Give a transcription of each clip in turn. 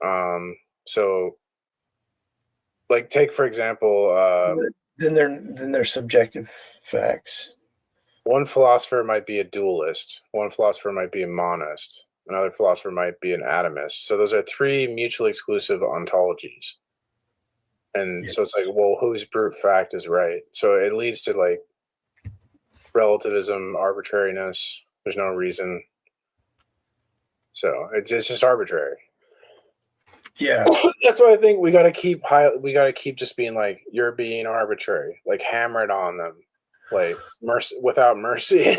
So, like, take for example, Then they're subjective facts. one philosopher might be a dualist, one philosopher might be a monist, another philosopher might be an atomist. So those are three mutually exclusive ontologies. And Yeah. so it's like, well, whose brute fact is right? So it leads to like relativism, arbitrariness. There's no reason. So it's just arbitrary. Yeah. That's why I think we got to keep we got to keep just being like, you're being arbitrary, like hammer it on them, like mercy without mercy.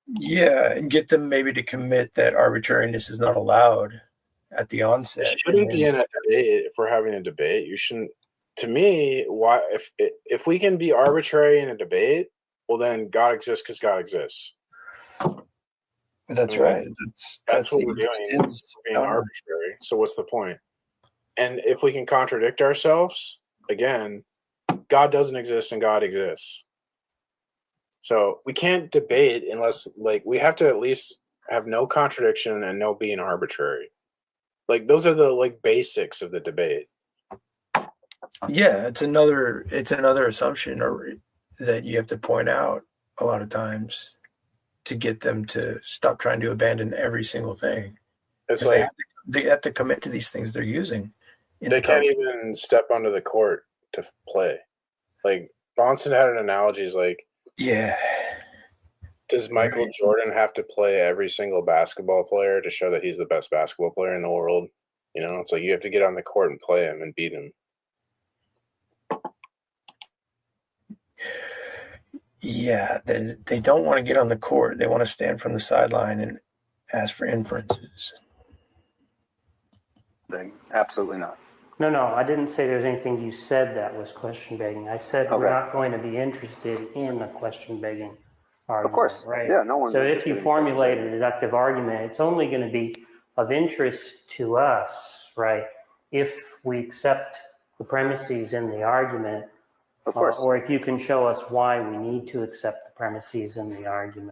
Yeah, and get them maybe to commit that arbitrariness is not allowed at the onset. It And shouldn't be then, in a debate. If we're having a debate, you shouldn't. To me, why if we can be arbitrary in a debate, well then God exists because God exists. that's I mean, right. that's That's what the we're easiest doing. thing Is to being counter. arbitrary. So what's the point? And if we can contradict ourselves, again, God doesn't exist and God exists. So we can't debate unless like we have to at least have no contradiction and no being arbitrary. Like those are the like basics of the debate. Yeah, it's another assumption or that you have to point out a lot of times to get them to stop trying to abandon every single thing It's because they like have to they have to commit to these things they're using in they the can't conversation. even step onto the court to play. Like Bonson had an analogy is like, Yeah, does Michael right. Jordan have to play every single basketball player to show that he's the best basketball player in the world? You know, it's like you have to get on the court and play him and beat him. Yeah, they don't want to get on the court. They want to stand from the sideline and ask for inferences. Absolutely not. No, no, I didn't say there's anything you said that was question begging. I said we're Okay. not going to be interested in a question begging Of argument, course. right? Yeah, no one's So if interested you in formulate a question-begging. deductive argument, it's only going to be of interest to us, right? If we accept the premises in the argument, Of course. or if you can show us why we need to accept the premises in the argument.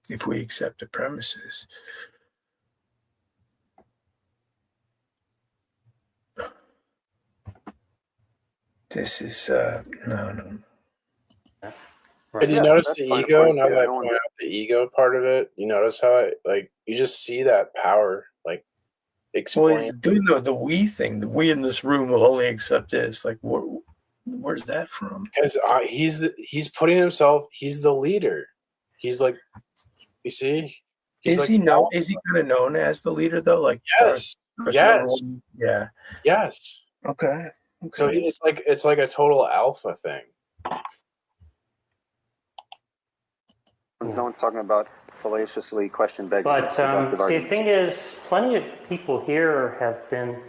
If we accept the premises. This is no. Right. Did you Yeah, notice that's the fine, of ego? course. Now Yeah, that I no one. point out the ego part of it, you notice how it, like you just see that power like Well, explain. he's doing the we thing. The we in this room will only accept this. Like, where's that from? Because he's putting himself. He's the leader. He's like, you see, he's Is like he the known? alpha. Is he kind of known as the leader though? Like Yes, number yes, one. Yeah. yes. Okay. So Okay. it's like a total alpha thing. No one's talking about fallaciously question-begging. But deductive see, the arguments. thing is, plenty of people here have been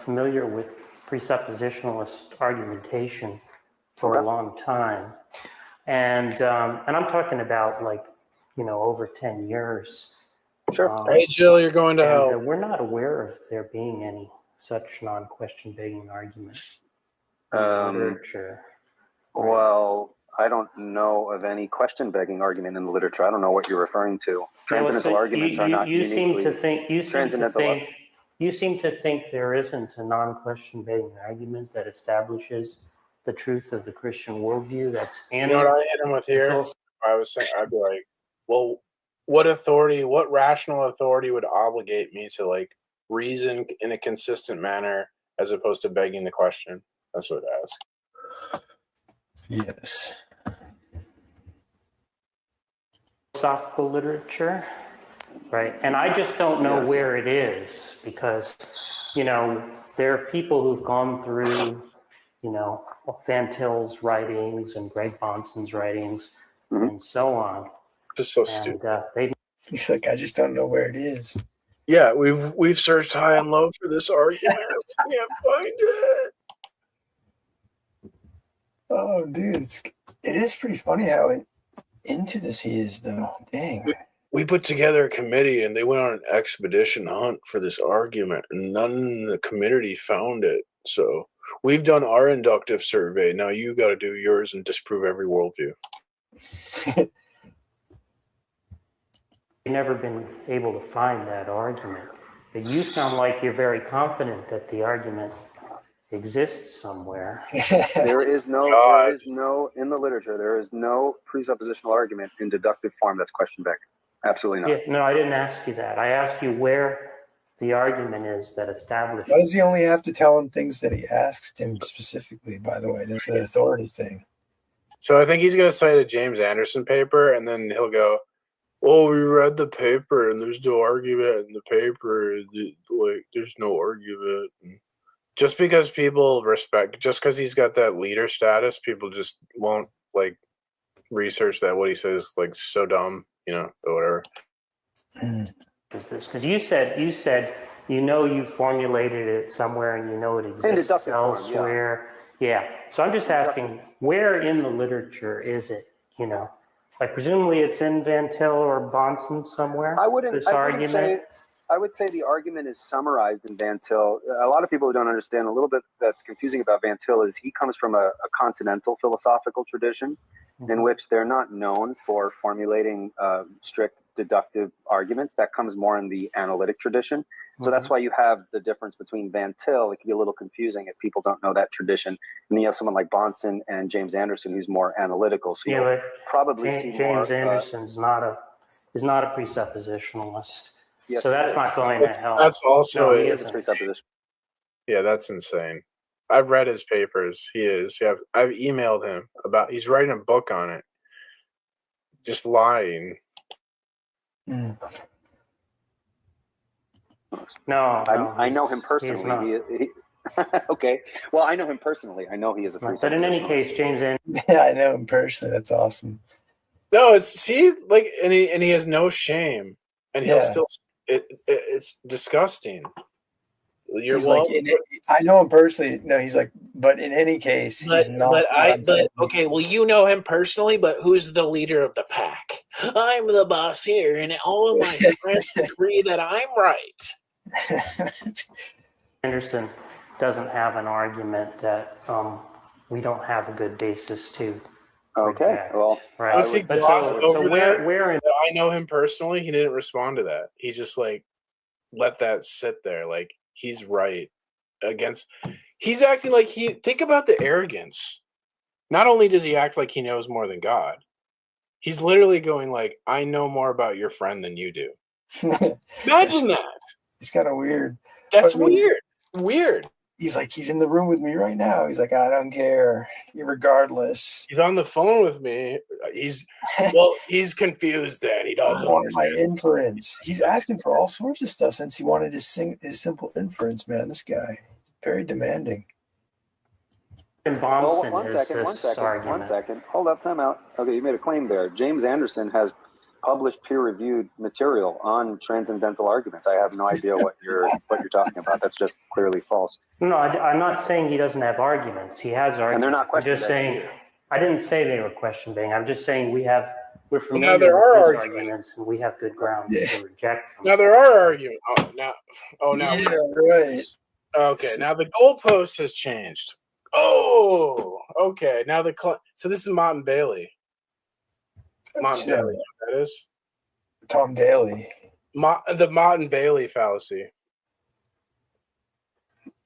familiar with presuppositionalist argumentation for Okay. a long time, and I'm talking about like over 10 years. Sure. Hey, Jill, you're going to And hell. we're not aware of there being any such non-question begging argument in literature. Right. Well, I don't know of any question-begging argument in the literature. I don't know what you're referring to. Transcendental arguments are not uniquely. You seem to think there isn't a non-question begging argument that establishes the truth of the Christian worldview. That's You know what I hit him with here? I was saying, I'd be like, well, what rational authority would obligate me to like reason in a consistent manner as opposed to begging the question? That's what I ask. Yes. Philosophical literature, right? And I just don't know where it is because, there are people who've gone through, Van Til's writings and Greg Bonson's writings and so on. This is so stupid. He's like, I just don't know where it is. Yeah, we've searched high and low for this argument. We can't find it. Oh, dude, it is pretty funny how into this he is, though. Dang. We put together a committee, and they went on an expedition hunt for this argument, and none in the community found it. So we've done our inductive survey. Now you got to do yours and disprove every worldview. Never been able to find that argument. But you sound like you're very confident that the argument exists somewhere. There is no, in the literature, there is no presuppositional argument in deductive form that's question begging. Absolutely not. Yeah, no, I didn't ask you that. I asked you where the argument is that establishes. Why does he only have to tell him things that he asks him specifically, by the way? That's an authority thing. So I think he's going to cite a James Anderson paper, and then he'll go, "Oh, we read the paper, and there's no argument in the paper. Like, there's no argument." And just because people respect, just because he's got that leader status, people just won't like research that what he says like so dumb, or whatever. Because you said you formulated it somewhere and you know it exists elsewhere. Yeah. So I'm just asking, where in the literature is it? Like presumably it's in Van Til or Bahnsen somewhere. I would say the argument is summarized in Van Til. A lot of people who don't understand a little bit that's confusing about Van Til is he comes from a continental philosophical tradition in which they're not known for formulating strict deductive arguments. That comes more in the analytic tradition. So that's why you have the difference between Van Til. It can be a little confusing if people don't know that tradition. And then you have someone like Bahnsen and James Anderson who's more analytical. So you'll probably see James Anderson's not a presuppositionalist. Yes, so that's not going to help. That's also a presupposition. Yeah, that's insane. I've read his papers. He is. Yeah, I've emailed him about. He's writing a book on it. Just lying. No, I know him personally. Okay. Well, I know him personally. I know he is a presuppositionalist. But in any case, James Anderson. Yeah, I know him personally. That's awesome. No, and he has no shame, and he'll still. It's disgusting. I know him personally. No, he's like, but in any case, he's not. Okay, well, you know him personally, but who's the leader of the pack? I'm the boss here, and all of my friends agree that I'm right. Anderson doesn't have an argument that we don't have a good basis to. Okay, reject, well, right. Where I know him personally, he didn't respond to that. He just let that sit there. Like he's right he's acting like think about the arrogance. Not only does he act like he knows more than God, he's literally going like, I know more about your friend than you do. Imagine that. It's kind of weird. That's weird. Weird. He's like, he's in the room with me right now. He's like, I don't care. Regardless. He's on the phone with me. He's confused that he doesn't want my inference. He's asking for all sorts of stuff since he wanted his simple inference, man. This guy, very demanding. One second. Hold up, time out. Okay, you made a claim there. James Anderson has published peer-reviewed material on transcendental arguments. I have no idea what you're talking about. That's just clearly false. No, I'm not saying he doesn't have arguments. He has arguments. And they're not question begging. I didn't say they were question begging. I'm just saying we're familiar with his arguments and we have good grounds to reject them. Now there are arguments. Now. Yeah, right. Okay, now the goalpost has changed. Oh, okay. Now so this is Mott and Bailey. Mott and Bailey, that is Tom Daly. The Mott and Bailey fallacy.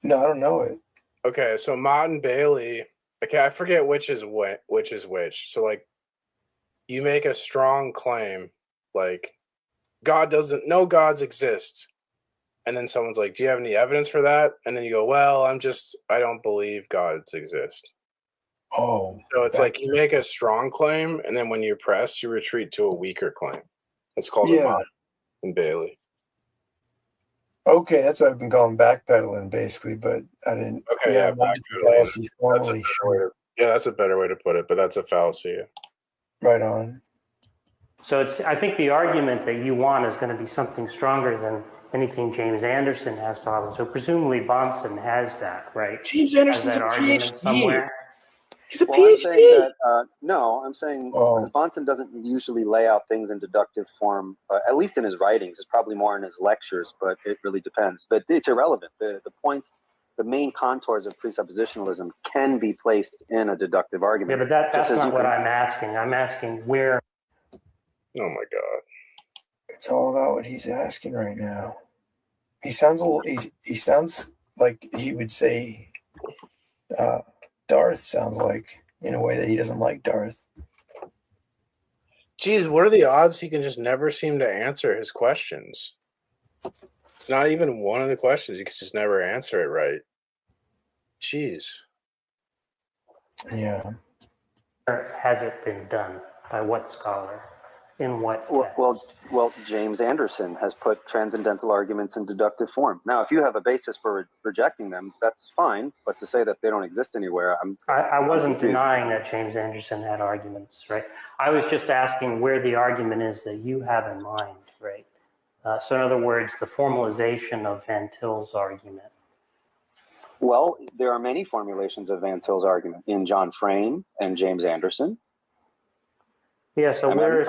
No, I don't know it. Okay, so Mott and Bailey. Okay, I forget which is which. So you make a strong claim, like no gods exist, and then someone's like, "Do you have any evidence for that?" And then you go, "Well, I don't believe gods exist." Oh, so it's like you make a strong claim, and then when you're pressed, you retreat to a weaker claim. It's called a Mott and Bailey. Okay, that's what I've been calling backpedaling, basically, but I didn't. Okay, backpedaling. That's a better way to put it, but that's a fallacy. Right on. So I think the argument that you want is going to be something stronger than anything James Anderson has to offer. So presumably Bahnsen has that, right? James Anderson's a PhD. Somewhere. He's a PhD. I'm saying Bahnsen doesn't usually lay out things in deductive form, at least in his writings. It's probably more in his lectures, but it really depends. But it's irrelevant. The points, the main contours of presuppositionalism can be placed in a deductive argument. Yeah, but that's not what I'm asking. I'm asking where. Oh my God. It's all about what he's asking right now. He sounds a little. He sounds like he would say, Darth sounds like, in a way that he doesn't like Darth. Geez, what are the odds he can just never seem to answer his questions? Not even one of the questions, he can just never answer it right. Jeez. Yeah. Or has it been done? By what scholar? In what text? Well, James Anderson has put transcendental arguments in deductive form. Now, if you have a basis for rejecting them, that's fine. But to say that they don't exist anywhere, I wasn't denying that James Anderson had arguments, right? I was just asking where the argument is that you have in mind, right? So in other words, the formalization of Van Til's argument. Well, there are many formulations of Van Til's argument in John Frame and James Anderson. Yeah, so where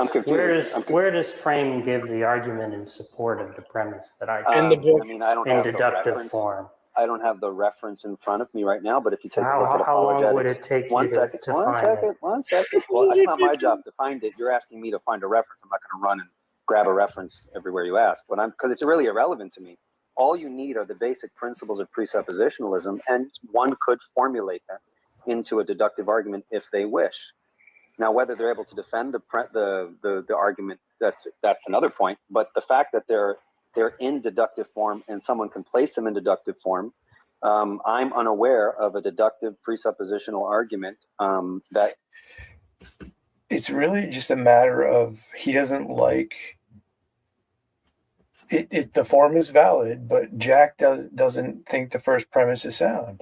does Frame give the argument in support of the premise that I in the book? I mean, I don't in have deductive form? I don't have the reference in front of me right now, but if you take a look at How long apologetics, would it take you to find it? One second. Well, it's not my job to find it. You're asking me to find a reference. I'm not going to run and grab a reference everywhere you ask, but because it's really irrelevant to me. All you need are the basic principles of presuppositionalism, and one could formulate them into a deductive argument if they wish. Now, whether they're able to defend the argument, that's another point. But the fact that they're in deductive form and someone can place them in deductive form, I'm unaware of a deductive presuppositional argument that. It's really just a matter of he doesn't like it. The form is valid, but Jack doesn't think the first premise is sound.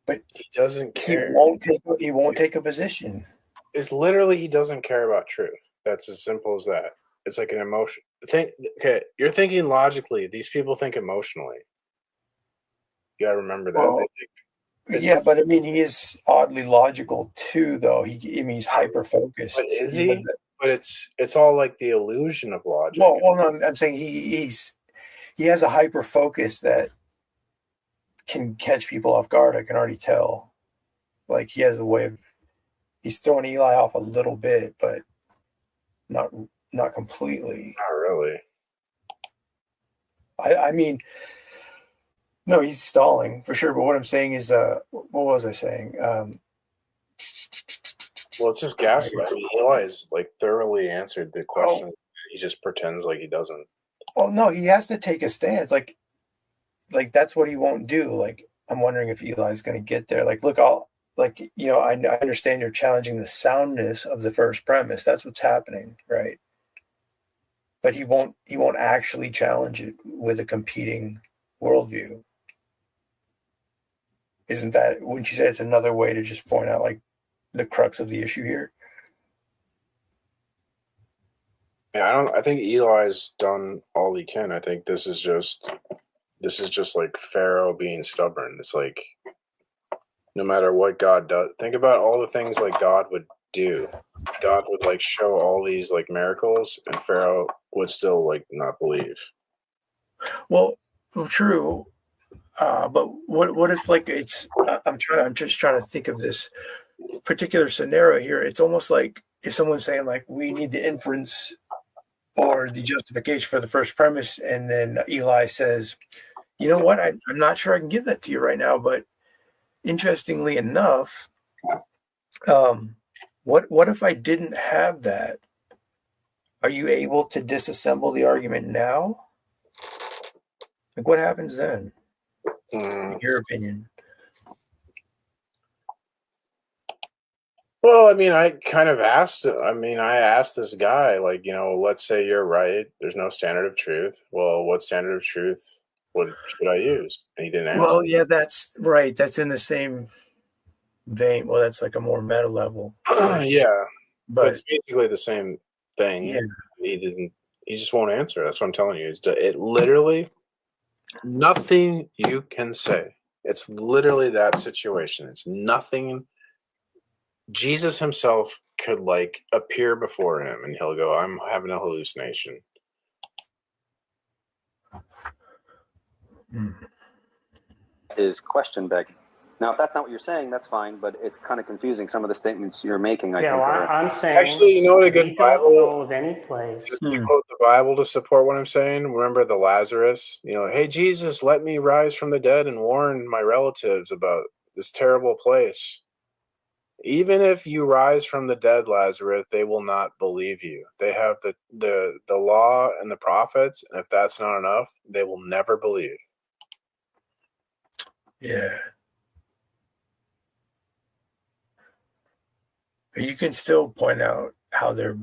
But he doesn't care. He won't take a position. It's literally he doesn't care about truth. That's as simple as that. It's like an emotion. Okay, you're thinking logically. These people think emotionally. You gotta remember that. Well, but I mean, he is oddly logical too, though. He's hyper focused. But is he? But it's all like the illusion of logic. Well, no, I'm saying he has a hyper focus that can catch people off guard. I can already tell. Like he has a way of. He's throwing Eli off a little bit, but not completely. Not really. I mean, no, he's stalling for sure. But what I'm saying is, what was I saying? Well, it's just gaslight. I mean, Eli has like thoroughly answered the question. Oh. He just pretends like he doesn't. Well, no, he has to take a stance. Like that's what he won't do. Like I'm wondering if Eli's going to get there. Like, look, I understand you're challenging the soundness of the first premise. That's what's happening, right? But he won't actually challenge it with a competing worldview. Wouldn't you say it's another way to just point out like the crux of the issue here? Yeah, I think Eli's done all he can. I think this is just like Pharaoh being stubborn. It's like no matter what God does, think about all the things like God would do. God would like show all these like miracles, and Pharaoh would still like not believe. Well, true. But what if like it's? I'm just trying to think of this particular scenario here. It's almost like if someone's saying like we need the inference or the justification for the first premise, and then Eli says, "You know what? I'm not sure I can give that to you right now, but." Interestingly enough, what if I didn't have that? Are you able to disassemble the argument now? Like, what happens then? In your opinion? Well, I mean, I asked this guy, like, let's say you're right. There's no standard of truth. Well, what standard of truth should I use? And he didn't answer. Well, yeah, that's right. That's in the same vein. Well, that's like a more meta level. Yeah, but it's basically the same thing. Yeah. He just won't answer. That's what I'm telling you. It literally nothing you can say. It's literally that situation. It's nothing. Jesus himself could like appear before him and he'll go, I'm having a hallucination. Is question begging. Now, if that's not what you're saying, that's fine, but it's kind of confusing. Some of the statements you're making. I'm saying. Actually, you know what a good Bible of any place. To quote the Bible to support what I'm saying. Remember the Lazarus? Hey, Jesus, let me rise from the dead and warn my relatives about this terrible place. Even if you rise from the dead, Lazarus, they will not believe you. They have the law and the prophets, and if that's not enough, they will never believe. Yeah. But you can still point out how they're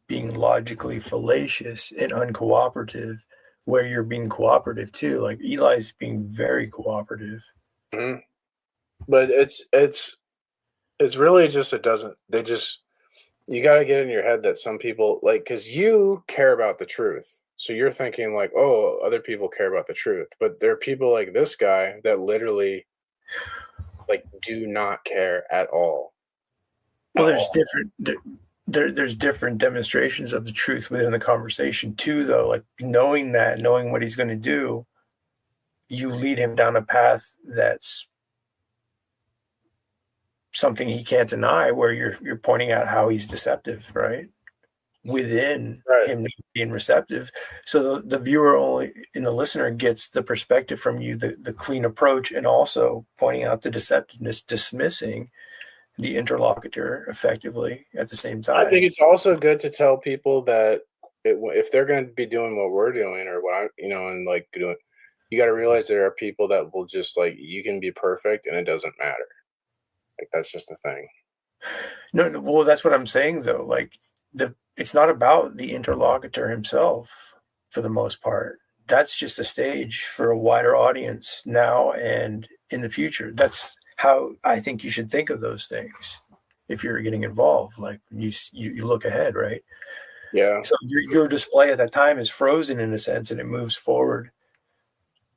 being logically fallacious and uncooperative, where you're being cooperative too. Like Eli's being very cooperative. Mm-hmm. But it's really just you got to get in your head that some people, like, because you care about the truth. So you're thinking like, oh, other people care about the truth. But there are people like this guy that literally like do not care at all. Well, there's different demonstrations of the truth within the conversation too, though. Like knowing what he's going to do, you lead him down a path that's something he can't deny, where you're pointing out how he's deceptive, right? Within him being receptive. So the viewer only and the listener gets the perspective from you, the clean approach, and also pointing out the deceptiveness, dismissing the interlocutor effectively at the same time. I think it's also good to tell people that if they're going to be doing what we're doing or what and like doing, you got to realize there are people that will just like, you can be perfect and it doesn't matter. Like that's just a thing. No, well, that's what I'm saying though. Like it's not about the interlocutor himself for the most part. That's just a stage for a wider audience now and in the future. That's how I think you should think of those things if you're getting involved. Like you look ahead, right? Yeah. So your display at that time is frozen in a sense, and it moves forward.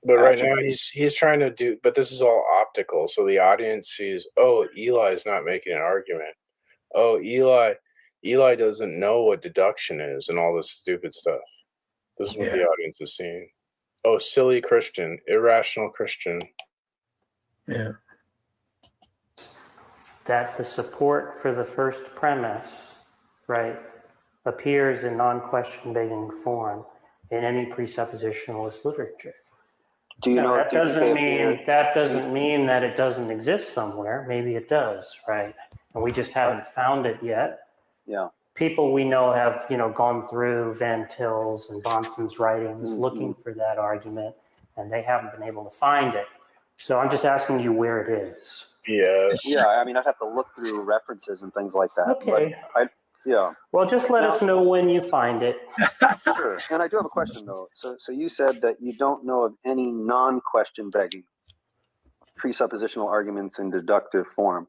But right now he's trying to do, but this is all optical. So the audience sees, oh, Eli's not making an argument. Oh, Eli doesn't know what deduction is and all this stupid stuff. This is what the audience is seeing. Oh, silly Christian, irrational Christian. Yeah. That the support for the first premise, right, appears in non-question begging form in any presuppositionalist literature. Do you know that doesn't mean that it doesn't exist somewhere. Maybe it does, right? And we just haven't found it yet. Yeah. People we know have, gone through Van Til's and Bonson's writings looking for that argument, and they haven't been able to find it. So I'm just asking you where it is. Yes. Yeah, I mean, I'd have to look through references and things like that. Okay. But yeah. Well, just let us know when you find it. Sure. And I do have a question, though. So you said that you don't know of any non-question begging presuppositional arguments in deductive form.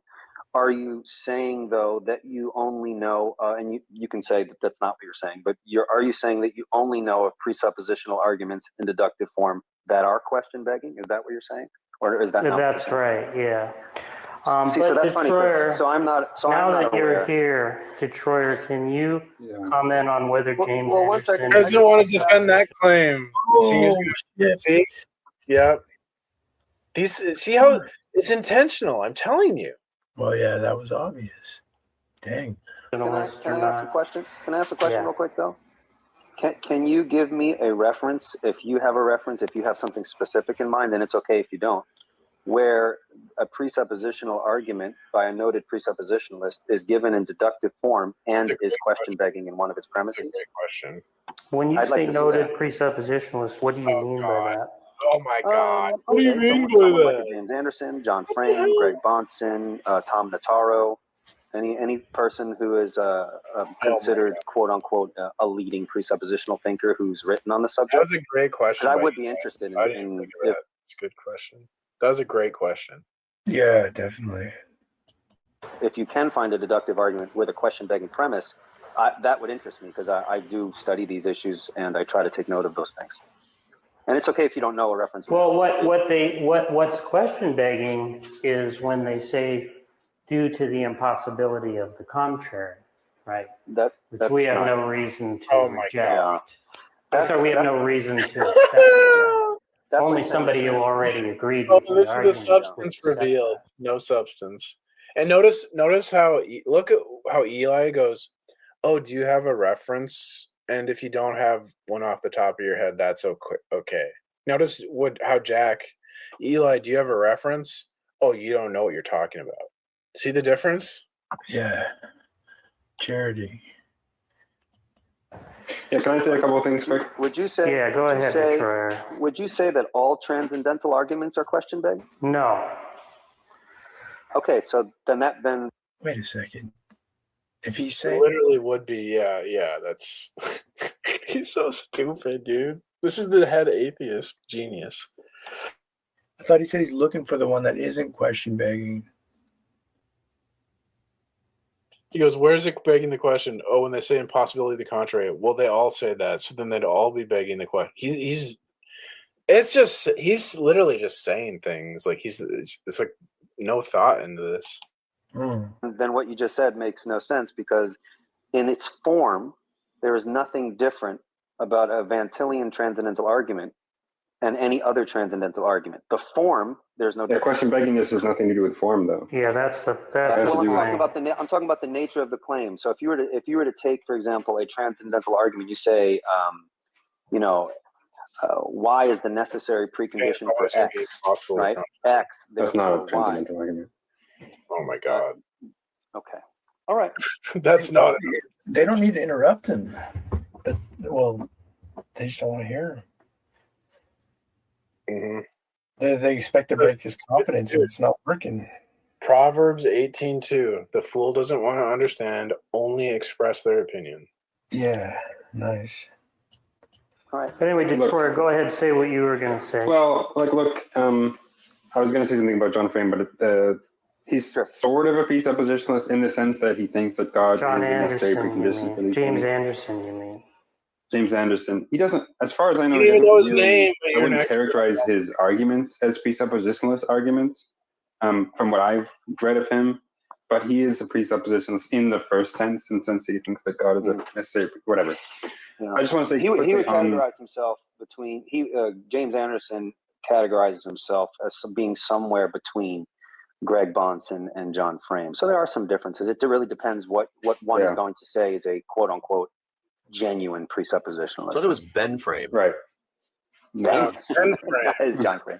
Are you saying, though, that you only know, and you can say that that's not what you're saying, but are you saying that you only know of presuppositional arguments in deductive form that are question begging? Is that what you're saying? Or is that not That's right, yeah. So that's funny. So I'm not. So now I'm not that you're aware. Here, Detroiter, can you comment on whether James Anderson doesn't want to defend that claim? See? Yeah. See how it's intentional? I'm telling you. Well, yeah, that was obvious. Dang. Can I ask a question? Can I ask a question real quick though? Can you give me a reference? If you have a reference, if you have something specific in mind, then it's okay if you don't. Where a presuppositional argument by a noted presuppositionalist is given in deductive form and is question begging in one of its premises. That's a great question. When you say noted presuppositionalist, what do you mean by that? Oh my God! What do you mean by that? Like James Anderson, John Frame, Greg Bonson, Tom Notaro, any person who is considered quote unquote a leading presuppositional thinker who's written on the subject. That was a great question. I would be interested in. It's a good question. That was a great question. Yeah, definitely. If you can find a deductive argument with a question-begging premise, that would interest me because I do study these issues and I try to take note of those things. And it's okay if you don't know a reference. Well, what's question-begging is when they say due to the impossibility of the contrary, right? Which we have no reason to reject. Yeah. We have no reason to accept. Only somebody who already agreed. Oh, this is the substance revealed. No substance. And notice how look at how Eli goes, oh, do you have a reference? and if you don't have one off the top of your head, that's okay. Notice how Jack, Eli, do you have a reference? Oh, you don't know what you're talking about. See the difference? Yeah. Charity. Yeah, can I say a couple of things quick? Would you say? Yeah, go ahead, Victoria. Would you say that all transcendental arguments are question begging? No. Okay, so then. Wait a second. If he's It saying literally would be, yeah. That's he's so stupid, dude. This is the head atheist genius. I thought he said he's looking for the one that isn't question begging. He goes, where's it begging the question? Oh, when they say impossibility the contrary. Well, they all say that, so then they'd all be begging the question. He's literally just saying things. Like it's like no thought into this. Then what you just said makes no sense, because in its form, there is nothing different about a Vantillian transcendental argument and any other transcendental argument. The form, there's no difference. Question begging has nothing to do with form, though. Yeah, that's the I'm talking about the nature of the claim. So if you were to take, for example, a transcendental argument, you say, y is the necessary precondition for x, right? X, that's not a y. transcendental argument. Oh my God. Okay. All right. That's not. They don't need to interrupt him. But, well, they just don't want to hear him. Mm-hmm. They expect to break his confidence, and it's not working. Proverbs 18:2. The fool doesn't want to understand, only express their opinion. Yeah, nice. All right. But anyway, Detroit, go ahead and say what you were going to say. Well, I was going to say something about John Frame, but he's sort of a presuppositionalist in the sense that he thinks that God is a necessary precondition for these James things. Anderson, you mean? James Anderson. He doesn't, as far as I know, You didn't even know his name. I wouldn't characterize his arguments as presuppositionalist arguments, from what I've read of him. But he is a presuppositionalist in the first sense, in the sense that he thinks that God is a necessary, whatever. Yeah. I just want to say he would categorize himself between James Anderson categorizes himself as being somewhere between Greg Bonson and John Frame. So there are some differences. It really depends what one is going to say is a quote unquote genuine presuppositionalist. So there was Ben Frame. Right. Ben Frame. That is John Frame.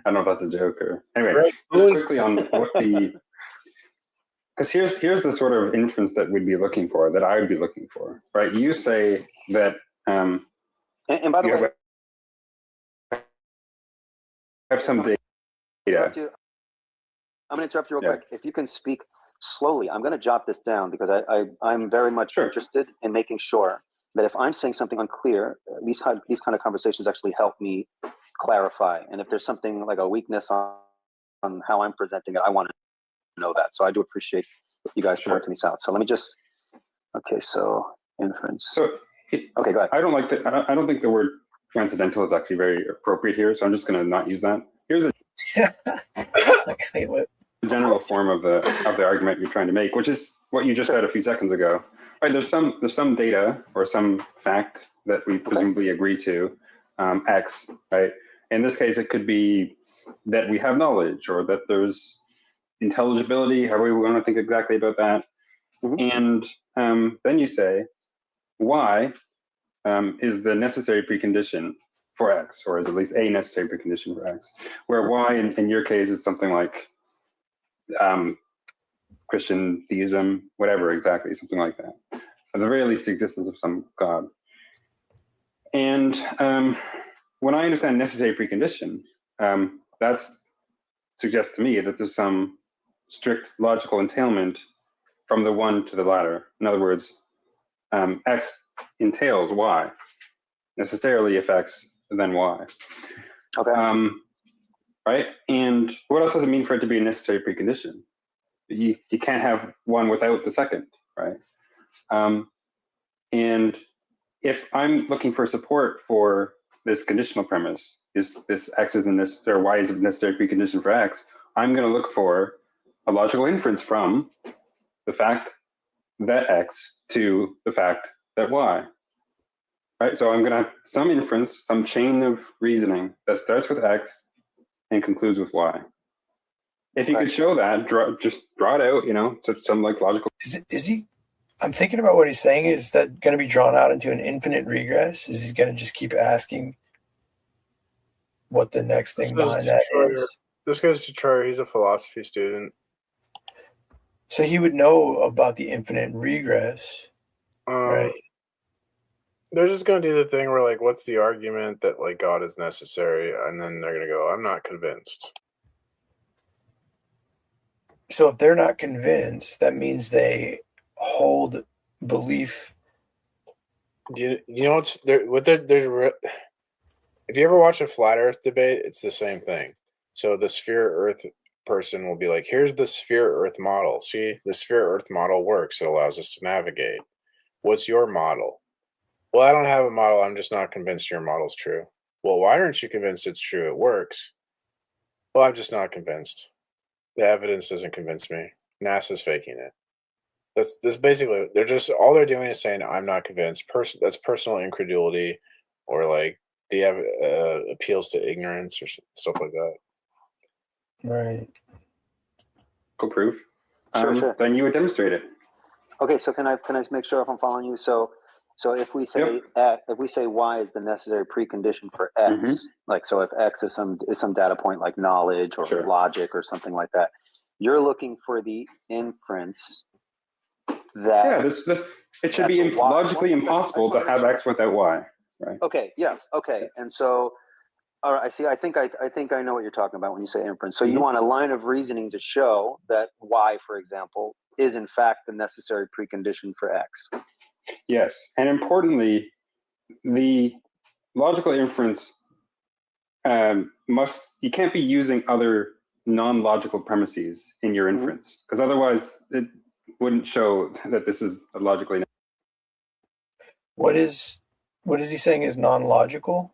I don't know if that's a joke or anyway. Just quickly on what because here's the sort of inference that we'd be looking for, that I would be looking for, right? You say that and by the way, have some data. I'm going to interrupt you real quick. If you can speak slowly, I'm going to jot this down because I'm very much interested in making sure that if I'm saying something unclear, these kind of conversations actually help me clarify. And if there's something like a weakness on how I'm presenting it, I want to know that. So I do appreciate you guys pointing these out. So let me just, so inference. So okay, go ahead. I don't think the word transcendental is actually very appropriate here. So I'm just going to not use that. Here's the general form of the argument you're trying to make, which is what you just said a few seconds ago. Right, there's some data or some fact that we presumably agree to, X, right? In this case, it could be that we have knowledge or that there's intelligibility, however we want to think exactly about that. Mm-hmm. And then you say, Y is the necessary precondition for X, or is at least a necessary precondition for X, where Y in your case is something like Christian theism, whatever exactly, something like that. At the very least, the existence of some God. And when I understand necessary precondition, that suggests to me that there's some strict logical entailment from the one to the latter. In other words, X entails Y. Necessarily, if X, then Y. Okay. Right? And what else does it mean for it to be a necessary precondition? You can't have one without the second, right? And if I'm looking for support for this conditional premise, is this X is or Y is a necessary precondition for X, I'm going to look for a logical inference from the fact that X to the fact that Y. Right? So I'm going to have some inference, some chain of reasoning that starts with X and concludes with Y. If you could show that, just draw it out, so some like logical. Is he? I'm thinking about what he's saying. Is that going to be drawn out into an infinite regress? Is he going to just keep asking what the next thing behind that is? This guy's Detroit. He's a philosophy student. So he would know about the infinite regress, right? They're just going to do the thing where, like, what's the argument that, like, God is necessary? And then they're going to go, I'm not convinced. So if they're not convinced, that means they hold belief. You know if you ever watch a flat Earth debate, it's the same thing. So the sphere Earth person will be like, here's the sphere Earth model. See, the sphere Earth model works. It allows us to navigate. What's your model? Well, I don't have a model. I'm just not convinced your model's true. Well, why aren't you convinced it's true? It works. Well, I'm just not convinced. The evidence doesn't convince me. NASA's faking it. That's basically, all they're doing is saying, I'm not convinced. That's personal incredulity, or like the appeals to ignorance or stuff like that. Right. Cool proof. Sure. Then you would demonstrate it. Okay, so can I make sure if I'm following you? So if we say if we say Y is the necessary precondition for X, like, so if X is some data point like knowledge or logic or something like that, you're looking for the inference that it should be logically impossible to have X without Y, right? Okay. Yes. Okay. And so, all right. I see. I think I know what you're talking about when you say inference. So you want a line of reasoning to show that Y, for example, is in fact the necessary precondition for X. Yes, and importantly, the logical inference you can't be using other non-logical premises in your inference, because otherwise it wouldn't show that this is logically. What is he saying is non-logical?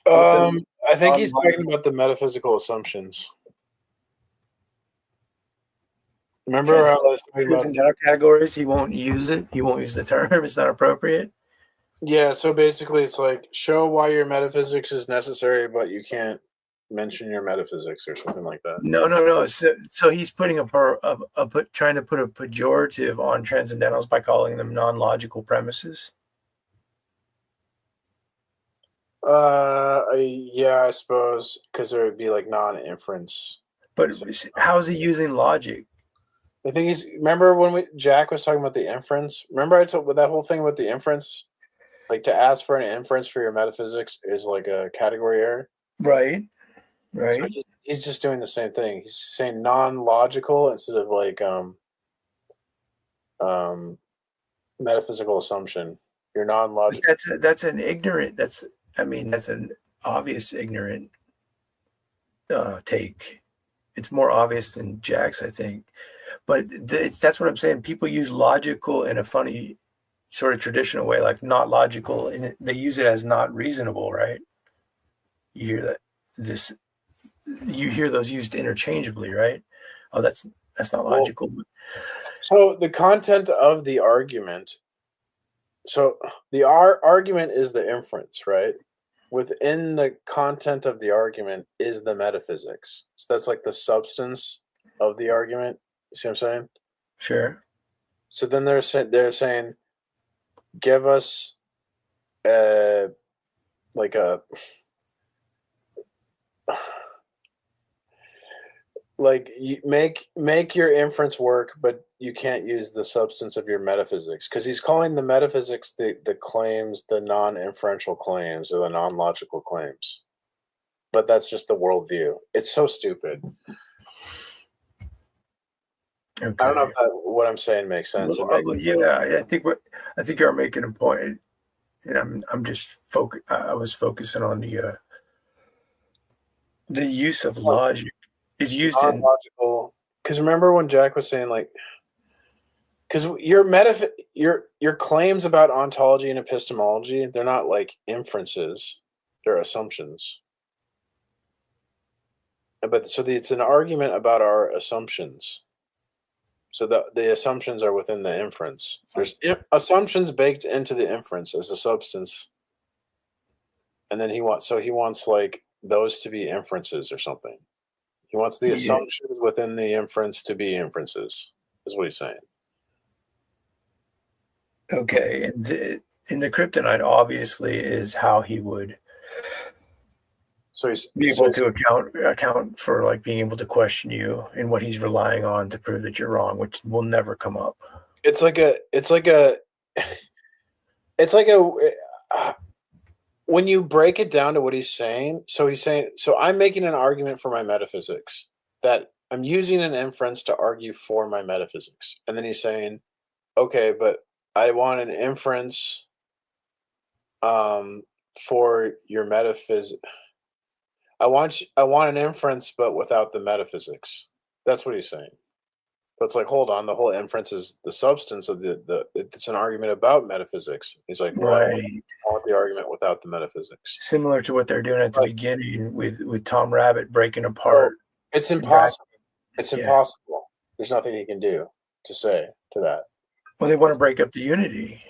I think he's talking about the metaphysical assumptions. Remember how I was talking about transcendental categories? He won't use it. He won't use the term. It's not appropriate. Yeah, so basically it's like, show why your metaphysics is necessary, but you can't mention your metaphysics or something like that. No. So he's putting trying to put a pejorative on transcendentals by calling them non-logical premises. Yeah, I suppose, because there would be like non-inference. But how is he using logic? I think remember when Jack was talking about the inference? Remember I told with that whole thing about the inference? Like, to ask for an inference for your metaphysics is like a category error. Right. So he's just doing the same thing. He's saying non-logical instead of like metaphysical assumption. You're non-logical. That's an ignorant. That's an obvious ignorant take. It's more obvious than Jack's, I think. But that's what I'm saying. People use logical in a funny sort of traditional way, like not logical, and they use it as not reasonable, right? You hear that you hear those used interchangeably, right? Oh, that's not logical. So the content of the argument. So the argument is the inference, right? Within the content of the argument is the metaphysics. So that's like the substance of the argument. You see what I'm saying? Sure. So then they're saying, give us you make your inference work, but you can't use the substance of your metaphysics, because he's calling the metaphysics the claims, the non-inferential claims or the non-logical claims. But that's just the worldview. It's so stupid. Okay. I don't know if what I'm saying makes sense. I think you're making a point, and I'm just I was focusing on the use of logic is used in logical. Because remember when Jack was saying, like, because your claims about ontology and epistemology, they're not like inferences, they're assumptions. But it's an argument about our assumptions. So the assumptions are within the inference. There's assumptions baked into the inference as a substance, and then he wants like those to be inferences or something. He wants the assumptions within the inference to be inferences, is what he's saying. Okay, and the kryptonite obviously is how he would be able to account for like being able to question you and what he's relying on to prove that you're wrong, which will never come up. It's like a when you break it down to what he's saying. So he's saying, so I'm making an argument for my metaphysics, that I'm using an inference to argue for my metaphysics. And then he's saying, okay, but I want an inference for your metaphysics. I want an inference, but without the metaphysics. That's what he's saying. But it's like, hold on, the whole inference is the substance of it's an argument about metaphysics. He's like, well, Right. I want the argument without the metaphysics. Similar to what they're doing at the beginning with Tom Rabbittt breaking apart. It's impossible. It's impossible. There's nothing he can do to say to that. Well, they want to break up the unity.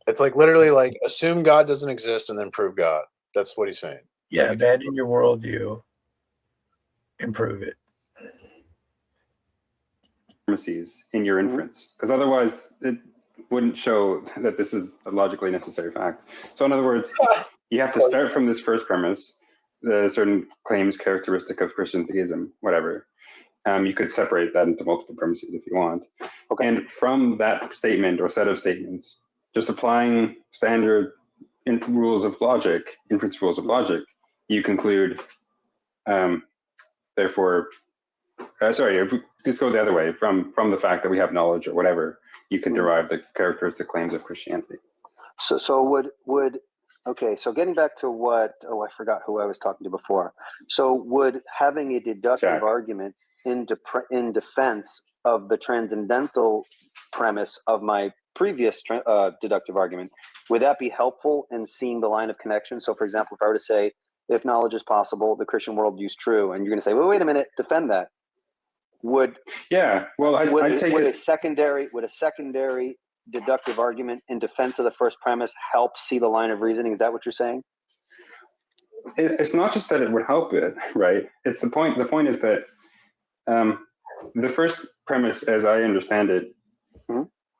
It's like literally like assume God doesn't exist and then prove God. That's what he's saying. Yeah, abandon your worldview, improve it. In your inference, because otherwise it wouldn't show that this is a logically necessary fact. So in other words, you have to start from this first premise, the certain claims characteristic of Christian theism, whatever. You could separate that into multiple premises if you want. Okay. And from that statement or set of statements, just applying standard rules of logic, inference rules of logic, you conclude, therefore, sorry, let's go the other way. From the fact that we have knowledge or whatever, you can derive the characteristic claims of Christianity. So would okay. So getting back to what I forgot who I was talking to before. So would having a deductive argument in defense of the transcendental premise of my previous deductive argument, would that be helpful in seeing the line of connection? So, for example, if I were to say, if knowledge is possible, the Christian worldview is true, and you're going to say, well, wait a minute, defend that. Would a secondary deductive argument in defense of the first premise help see the line of reasoning? Is that what you're saying? It's not just that it would help it, right? It's the point. The point is that the first premise, as I understand it,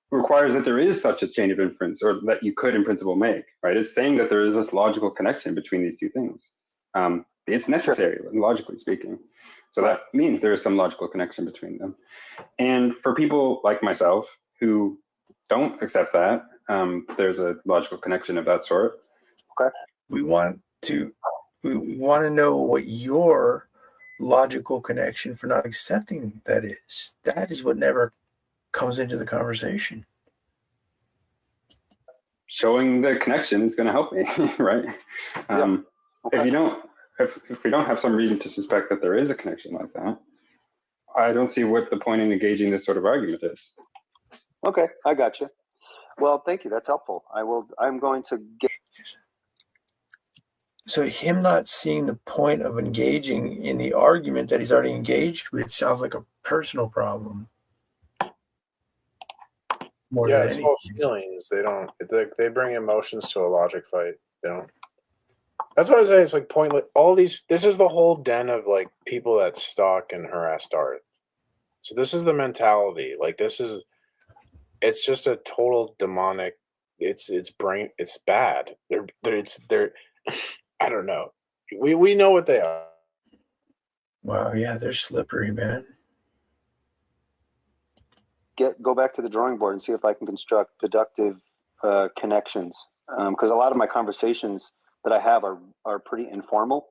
requires that there is such a chain of inference, or that you could in principle make, right? It's saying that there is this logical connection between these two things. It's necessary, logically speaking. So that means there is some logical connection between them. And for people like myself who don't accept that, there's a logical connection of that sort. Okay. We want to know what your logical connection for not accepting that is. That is what never comes into the conversation. Showing the connection is going to help me, right? Okay. If we don't have some reason to suspect that there is a connection like that, I don't see what the point in engaging this sort of argument is. Okay, I got you. Well, thank you. That's helpful. I'm going to get. So him not seeing the point of engaging in the argument that he's already engaged with sounds like a personal problem. It's all feelings. They bring emotions to a logic fight. They don't. That's what I was saying. It's like pointless. This is the whole den of like people that stalk and harass Darth. So this is the mentality. Like it's just a total demonic. It's bad. They're I don't know. We know what they are. Wow. Yeah, they're slippery, man. Go back to the drawing board and see if I can construct deductive connections. Because a lot of my conversations that I have are pretty informal.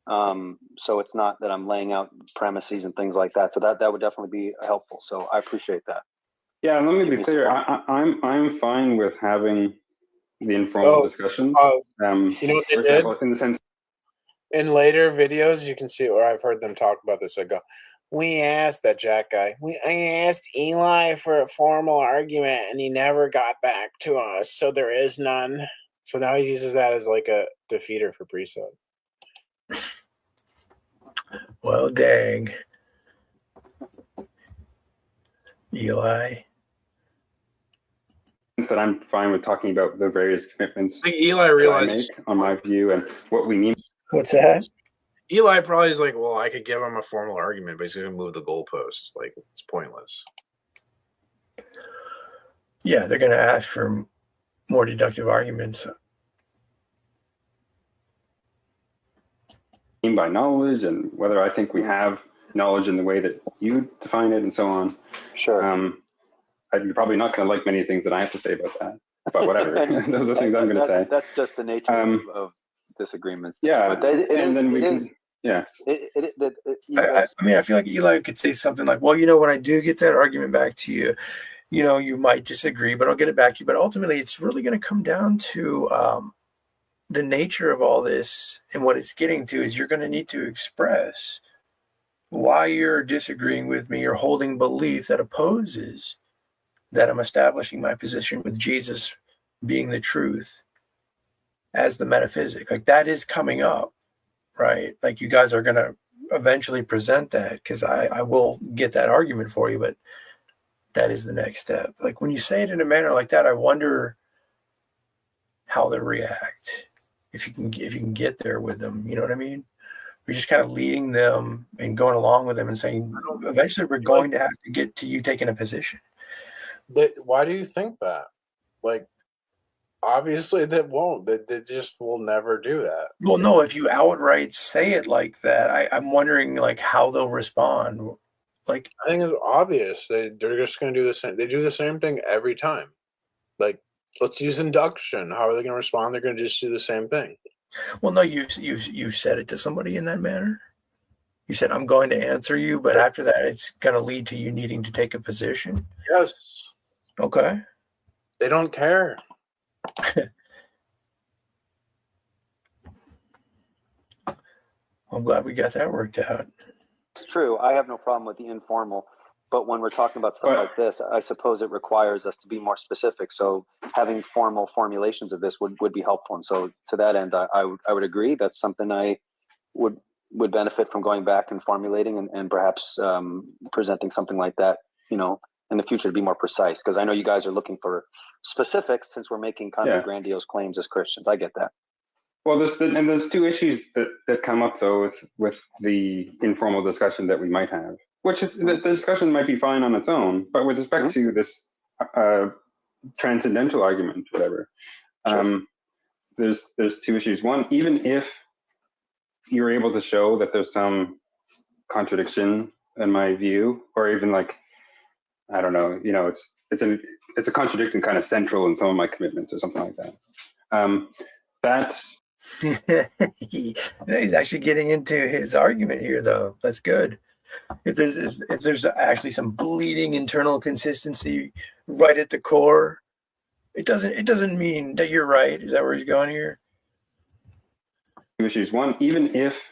So it's not that I'm laying out premises and things like that. So that would definitely be helpful. So I appreciate that. Yeah, let me be clear. I'm fine with having the informal discussions. You know what they did? In the sense, in later videos, you can see, or I've heard them talk about this. I go, we asked that Jack guy. I asked Eli for a formal argument, and he never got back to us. So there is none. So now he uses that as like a defeater for pre-sub. Well, dang. Eli. That I'm fine with talking about the various commitments I think Eli realized on my view and what we need. What's that? Eli probably is like, well, I could give him a formal argument, but he's going to move the goalposts. Like, it's pointless. Yeah, they're going to ask for more deductive arguments. By knowledge, and whether I think we have knowledge in the way that you define it, and so on. Sure. You're probably not going to like many things that I have to say about that, but whatever. Those are things I'm going to say. That's just the nature of disagreements. Yeah, but I mean, I feel like Eli could say something like, well, when I do get that argument back to you, you might disagree, but I'll get it back to you. But ultimately, it's really going to come down to the nature of all this, and what it's getting to is you're going to need to express why you're disagreeing with me or holding belief that opposes that I'm establishing my position with Jesus being the truth as the metaphysic. Like, that is coming up, right? Like, you guys are going to eventually present that, because I will get that argument for you, but that is the next step. Like, when you say it in a manner like that, I wonder how they react. If you can get there with them, you know what I mean? We're just kind of leading them and going along with them and saying, eventually we're going to have to get to you taking a position. Why do you think that? Like, obviously that won't. They just will never do that. Well, no, if you outright say it like that, I'm wondering like how they'll respond. Like, I think it's obvious. They're just going to do the same. They do the same thing every time. Like, let's use induction. How are they going to respond? They're going to just do the same thing. Well, no, you said it to somebody in that manner. You said, I'm going to answer you, but after that, it's going to lead to you needing to take a position. Yes. Okay. They don't care. I'm glad we got that worked out. It's true. I have no problem with the informal. But when we're talking about stuff like this, I suppose it requires us to be more specific. So having formal formulations of this would be helpful. And so to that end, I would agree. That's something I would benefit from going back and formulating and perhaps presenting something like that, in the future to be more precise. Because I know you guys are looking for specifics since we're making kind of grandiose claims as Christians. I get that. Well, there's two issues that come up, though, with the informal discussion that we might have. Which is the discussion might be fine on its own, but with respect to this transcendental argument, whatever, there's two issues. One, even if you're able to show that there's some contradiction in my view, or even like, I don't know, it's a contradicting kind of central in some of my commitments or something like that. That's he's actually getting into his argument here, though. That's good. If there's actually some bleeding internal consistency right at the core, it doesn't mean that you're right. Is that where he's going here? Two issues. One, even if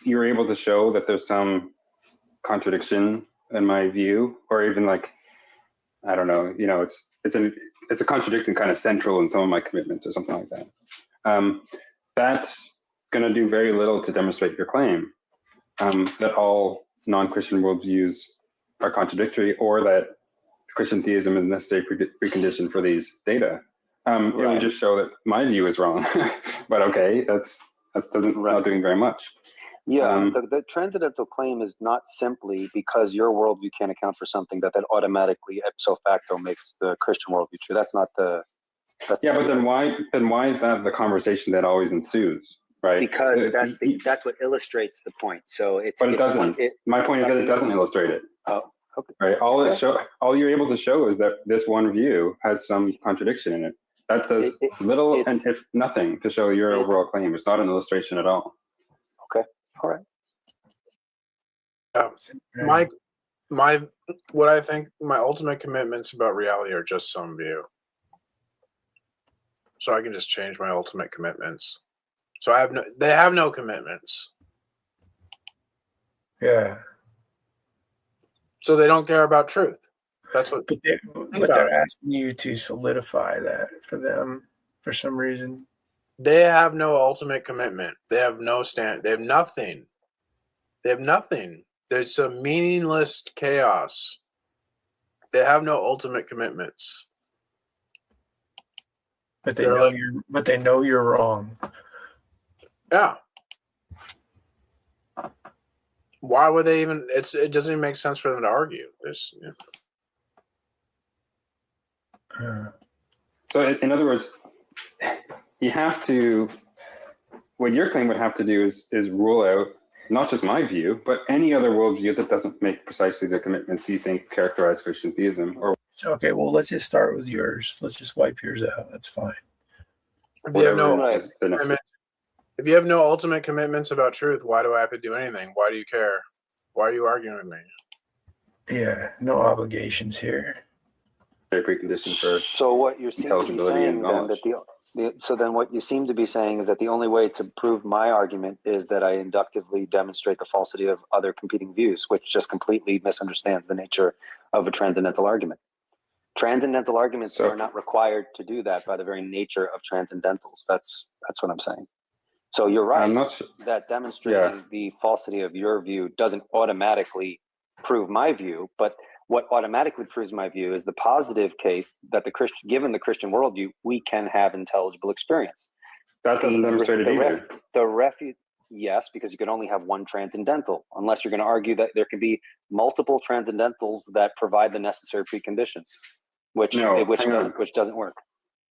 you're able to show that there's some contradiction in my view, or even like, I don't know, it's a contradicting kind of central in some of my commitments or something like that. That's going to do very little to demonstrate your claim. That all non-Christian worldviews are contradictory, or that Christian theism is a necessary precondition for these data. It would just show that my view is wrong. But okay, that's not doing very much. Yeah, the transcendental claim is not simply because your worldview can't account for something that automatically ipso facto makes the Christian worldview true. That's not the. But then why is that the conversation that always ensues? Right. Because that's what illustrates the point. So it doesn't. My point is that it doesn't illustrate it. Oh, okay. Right. All you're able to show is that this one view has some contradiction in it. That does little and if nothing to show your overall claim. It's not an illustration at all. Okay. All right. What I think my ultimate commitments about reality are just some view. So I can just change my ultimate commitments. So they have no commitments. Yeah. So they don't care about truth. That's what. But they're asking you to solidify that for them for some reason. They have no ultimate commitment. They have no stand. They have nothing. They have nothing. There's a meaningless chaos. They have no ultimate commitments. But they know you're wrong. Yeah. Why would they even? It doesn't even make sense for them to argue this. So, in other words, you have to. What your claim would have to do is rule out not just my view, but any other worldview that doesn't make precisely the commitments you think characterize Christian theism. Or okay, well, let's just start with yours. Let's just wipe yours out. That's fine. If you have no ultimate commitments about truth, why do I have to do anything? Why do you care? Why are you arguing with me? Yeah, no obligations here. Precondition for so what you seem to be saying then what you seem to be saying is that the only way to prove my argument is that I inductively demonstrate the falsity of other competing views, which just completely misunderstands the nature of a transcendental argument. Transcendental arguments are not required to do that by the very nature of transcendentals. That's what I'm saying. So you're right that demonstrating the falsity of your view doesn't automatically prove my view, but what automatically proves my view is the positive case that given the Christian worldview, we can have intelligible experience. That doesn't demonstrate it either. Yes, because you can only have one transcendental, unless you're going to argue that there can be multiple transcendentals that provide the necessary preconditions, which doesn't work.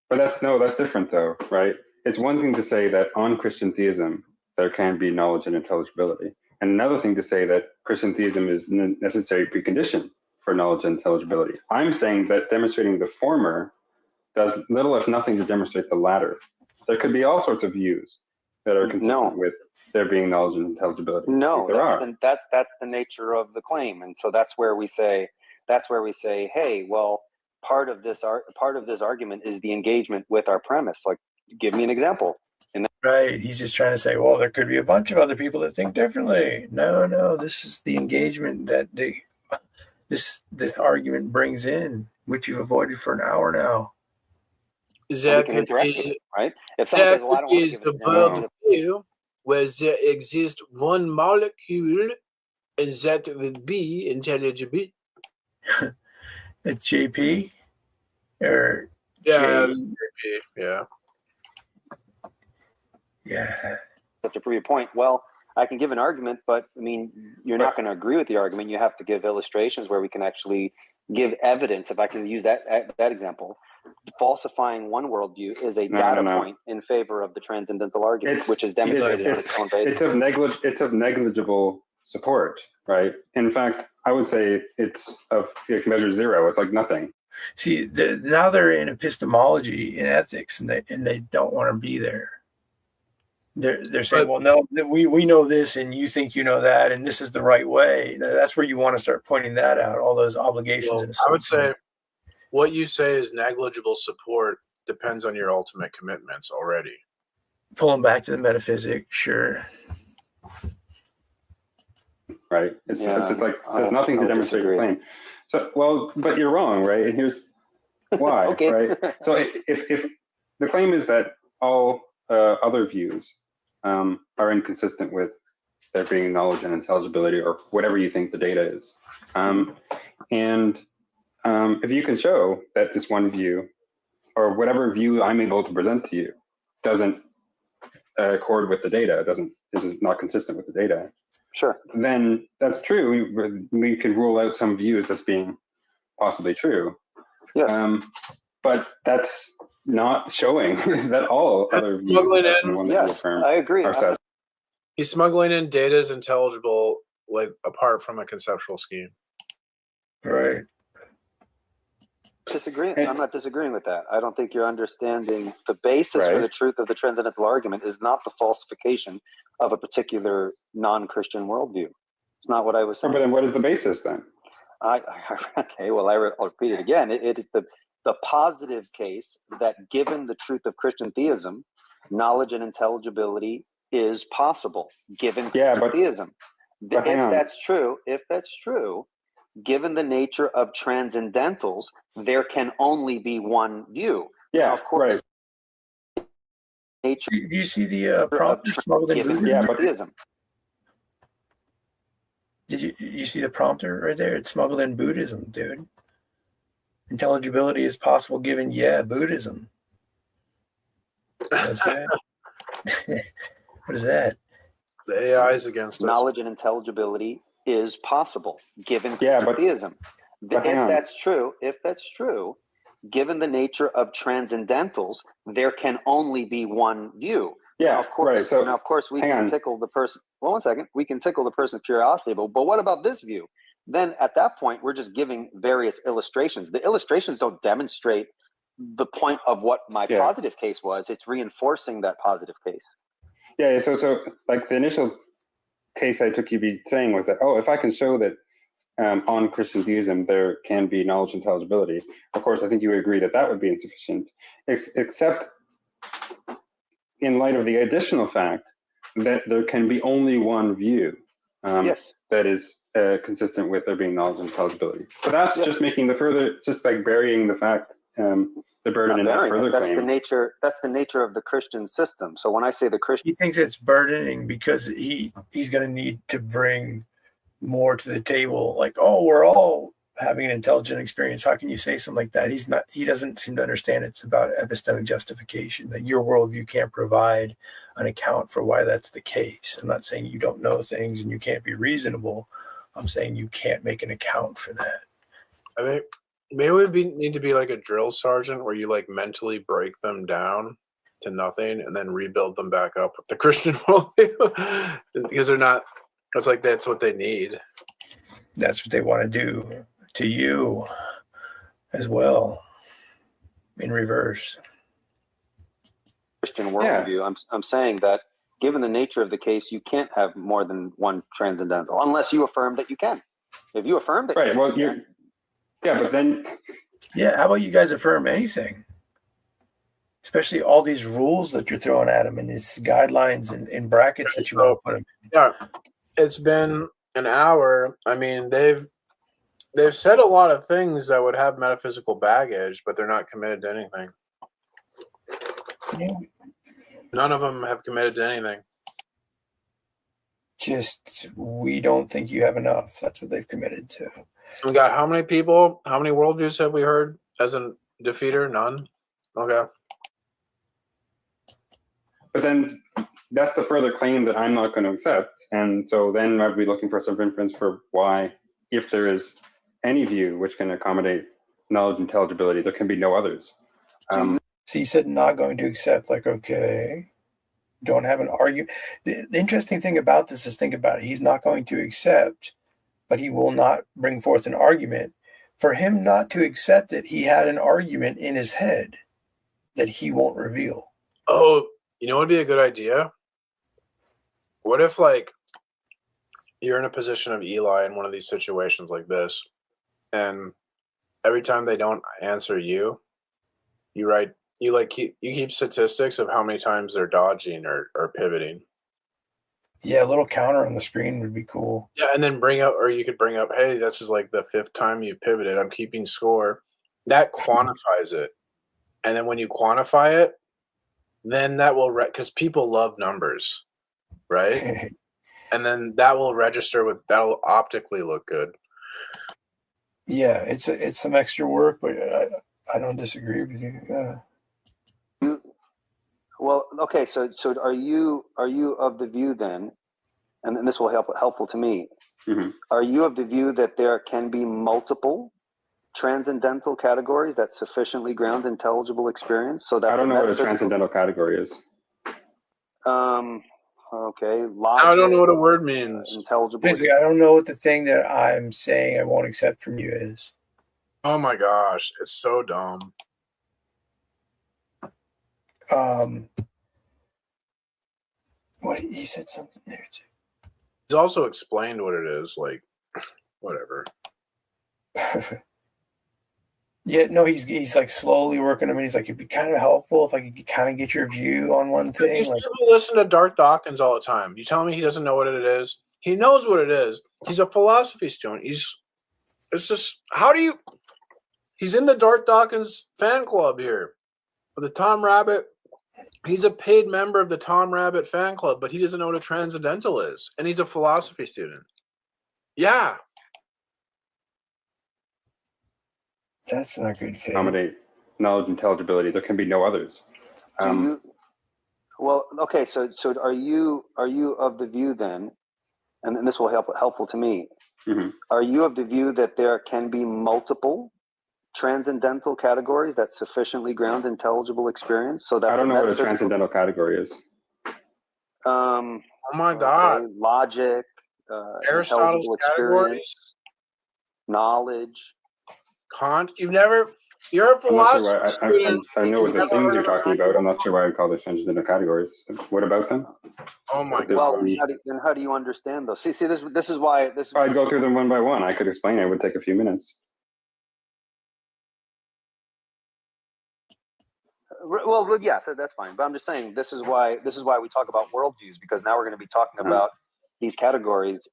But that's different though, right? It's one thing to say that on Christian theism there can be knowledge and intelligibility, and another thing to say that Christian theism is a necessary precondition for knowledge and intelligibility. I'm saying that demonstrating the former does little if nothing to demonstrate the latter. There could be all sorts of views that are consistent with there being knowledge and intelligibility. No, that's the nature of the claim, and so that's where we say, hey, well, part of this argument is the engagement with our premise. Like, give me an example. Right. He's just trying to say, well, there could be a bunch of other people that think differently. No, this is the engagement that this argument brings in, which you've avoided for an hour now. That could be right. If someone says, "Well, I don't want to give the worldview where there exists one molecule, and that would be intelligible." It's JP or JP, yeah. To prove your point, well, I can give an argument, but I mean, you're not going to agree with the argument. You have to give illustrations where we can actually give evidence. If I can use that example, falsifying one worldview is a data point in favor of the transcendental argument, which is demonstrated on its own basis. It's of negligible support, right? In fact, I would say it measure zero. It's like nothing. See, now they're in epistemology, in ethics, and they don't want to be there. They're saying, well, no, we know this, and you think you know that, and this is the right way. That's where you want to start pointing that out, all those obligations. I would say what you say is negligible support depends on your ultimate commitments already. Pulling back to the metaphysic, sure. Right. It's like there's nothing to demonstrate your claim. So, but you're wrong, right? And here's why, right? So if the claim is that all other views are inconsistent with there being knowledge and intelligibility or whatever you think the data is. If you can show that this one view or whatever view I'm able to present to you doesn't accord with the data, is not consistent with the data, sure, then that's true. We could rule out some views as being possibly true. Yes. But that's not showing that all other views. Yes, I agree. He's smuggling in data is intelligible, like apart from a conceptual scheme. Right. I'm not disagreeing with that. I don't think you're understanding the basis for the truth of the transcendental argument is not the falsification of a particular non-Christian worldview. It's not what I was saying. But then what is the basis then? Okay, well, I'll repeat it again. It is the positive case that given the truth of Christian theism, knowledge and intelligibility is possible given theism. If that's true, given the nature of transcendentals, there can only be one view. Yeah, now, of course. Right. Nature. Do you see the prompter smuggled in Buddhism? Yeah, but theism. Did you see the prompter right there? It's smuggled in Buddhism, dude. Intelligibility is possible given, Buddhism. What's that? What is that? The AI is against us. Knowledge and intelligibility is possible given but theism. hang on. If that's true, given the nature of transcendentals, there can only be one view. Yeah, now, of course, right. So now, of course, we can tickle the person. Well, 1 second. We can tickle the person's curiosity, but what about this view? Then at that point, we're just giving various illustrations. The illustrations don't demonstrate the point of what my positive case was. It's reinforcing that positive case. Yeah. So like the initial case I took you be saying was that, if I can show that on Christian theism there can be knowledge intelligibility, of course, I think you would agree that that would be insufficient, except in light of the additional fact that there can be only one view that is consistent with there being knowledge and intelligibility. So that's just making just like burying the fact, the burden in that further claim. That's the nature of the Christian system. So when I say the Christian, he thinks it's burdening because he's going to need to bring more to the table. Like, we're all having an intelligent experience. How can you say something like that? He doesn't seem to understand it's about epistemic justification, that your worldview can't provide an account for why that's the case. I'm not saying you don't know things and you can't be reasonable. I'm saying you can't make an account for that. I think maybe we need to be like a drill sergeant where you like mentally break them down to nothing and then rebuild them back up with the Christian worldview because they're not. It's like that's what they need. That's what they want to do to you as well, in reverse. Christian worldview. I'm saying that given the nature of the case, you can't have more than one transcendental unless you affirm that you can. If you affirm that, right? Well, but then, how about you guys affirm anything? Especially all these rules that you're throwing at them and these guidelines and brackets that you want to put them in. Yeah, it's been an hour. I mean, they've said a lot of things that would have metaphysical baggage, but they're not committed to anything. Yeah. None of them have committed to anything. Just, we don't think you have enough. That's what they've committed to. We got how many people? How many worldviews have we heard as a defeater? None. Okay. But then that's the further claim that I'm not going to accept. And so then I'd be looking for some inference for why, if there is any view which can accommodate knowledge intelligibility, there can be no others. So you said not going to accept, like, okay, don't have an argument. The interesting thing about this is, think about it. He's not going to accept, but he will not bring forth an argument. For him not to accept it, he had an argument in his head that he won't reveal. Oh, you know what would be a good idea? What if, like, you're in a position of Eli in one of these situations like this, and every time they don't answer you, you keep statistics of how many times they're dodging or pivoting. Yeah, a little counter on the screen would be cool. Yeah, and then you could bring up, hey, this is like the 5th time you pivoted. I'm keeping score. That quantifies it. And then when you quantify it, then that will, because people love numbers, right? And then that will register that'll optically look good. Yeah, it's some extra work, but I don't disagree with you. Well, okay, so are you of the view then, and this will helpful to me, are you of the view that there can be multiple transcendental categories that sufficiently ground intelligible experience? So that I don't know what a transcendental category is. Okay, logic, I don't know what a word means. Intelligible. I don't know what the thing that I'm saying I won't accept from you is. Oh my gosh, it's so dumb. What he said something there too. He's also explained what it is, like, whatever. Yeah, no, he's like slowly working. I mean, he's like, it'd be kind of helpful if I could kind of get your view on one thing. These people listen to Darth Dawkins all the time. You tell me he doesn't know what it is? He knows what it is. He's a philosophy student. It's just, he's in the Darth Dawkins fan club here. With the Tom Rabbittt, he's a paid member of the Tom Rabbittt fan club, but he doesn't know what a transcendental is. And he's a philosophy student. Yeah. That's not good. Accommodate knowledge intelligibility. There can be no others. Well, okay. So are you of the view then, and this will helpful to me. Mm-hmm. Are you of the view that there can be multiple transcendental categories that sufficiently ground intelligible experience, so that I don't know what a transcendental category is. Oh my God! Logic, Aristotle's intelligible categories, experience, knowledge. Kant. You're a I'm not sure philosophy why. student. I know what the Never things heard you're of talking Kant? about. I'm not sure why I call this transcendental categories. What about them? Oh my Well, God! then how do you understand those? See, this is why this. I'd go through them one by one. I could explain it. It would take a few minutes. Well, yes, that's fine. But I'm just saying this is why we talk about worldviews, because now we're going to be talking about these categories